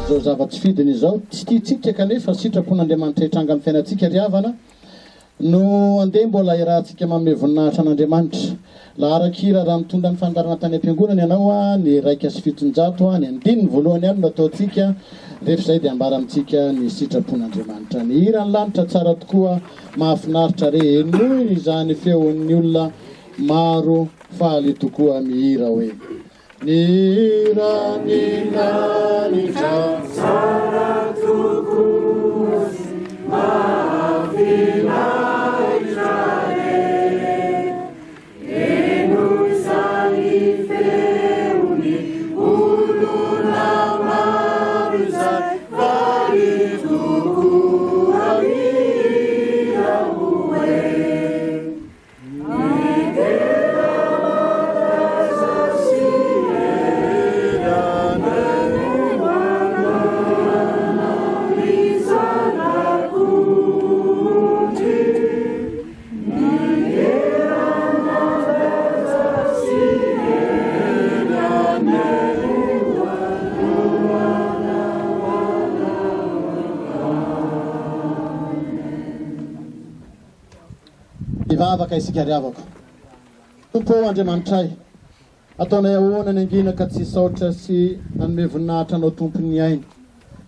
zao zava-tsy fidiny izao tsy tiatsika kanefa sitrapon'Andriamanitra hitranga amin'ny fiainantsika riavana no andeha mbola irahantsika manome voninahitra an'Andriamanitra la arakira raha mitondra ny fandarana tany am-piangonana ianao a ny 1:700 ny andininy voalohany ihany no ataontsika rehefa izay dia ambara amintsika ny sitrapon'Andriamanitra ny hirany lanitra tsara tokoa mahafinaritra re noho izany feon'ny olona maro faly tokoa mihira hoe ny hirany lanitra tsara tokoa mahafinaritra re eno izany feon'ny olona maro izay faly tokoa mihira hoe ivavaka isika riavako tompo Andriamanitray ataonay ahoana ny angina ka tsy saotra sy nanome voninahitra anao tompony aina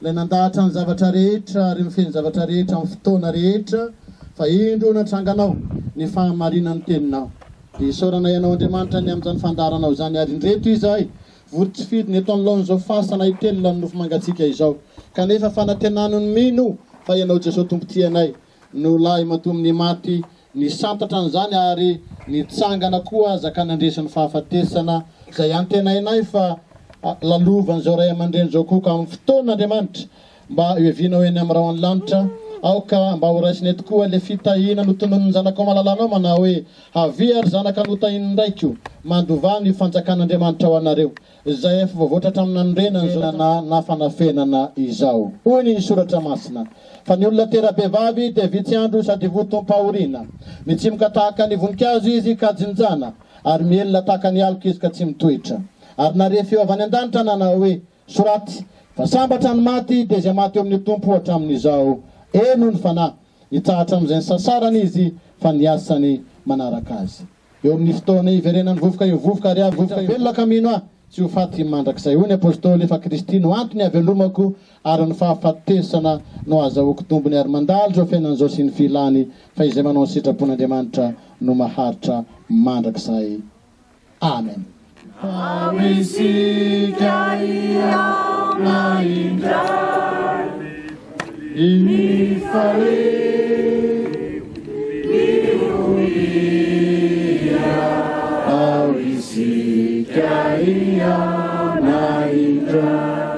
ilay nandahatra ny zavatra rehetra ary mifeny zavatra rehetra amin'ny fotoana rehetra fa indro natranganao ny fahamarinan'ny teninao dia isaoranay ianao Andriamanitra ny amin'izany fandaranao izany ary indreto izahay vory tsy fidiny eto an'laon'izao fasana itelona ny nofo mangatsika izao kanefa fanantenanony mino fa ianao Jesosy tompotianay no lahy matomin'ny maty ny santatra an'izany ary nitsangana koa zakana andresin'ny fahafatesana izay antenainay fa lalovan'izao ray aman-dreny zao koa ka amin'ny fotoan'Andriamanitra mba ioevinao eny amin'ny raon'ny lanitra aoka mba ho raisinay tokoa le fitahina no tonon'ny zanakao malalanao manao hoe havia ary zanaka notahiny ndraiky io mandova ny fanjakan'Andriamanitra ho anareo izay efa voavoatra hatramin'andrenany zao nafanafenana izao hoy ny soratra masina fa ny olona tera-behivavy dia vitsy andro sady votom-pahoriana mitsimoka tahaka ny voninkazo izy ka jinjana ary mielona tahaka ny aloka izy ka tsy mitoetra ary narefy eo avy any an-danitra nanao hoe soraty fa sambatra ny maty dia izay maty eo amin'ny tompo hatramin'izao eno ny fanahy nitsahatra amin'izay ny sasarany izy fa niasany manaraka azy eo amin'ny fotoana iverenany vovoka io vovoka ary avy vovoka velona kamino ah tsy ho faty mandrakizay hoy ny apôstôly efa Kristy no antony avelomako ary ny fahafatesana no azahoako tombony ary mandalo zao fiainan'izao sy ny filany fa izay manao ny sitrapon'Andriamanitra no maharitra mandrakizay amen. Amisika iana indray imifale miuia amisika iana indray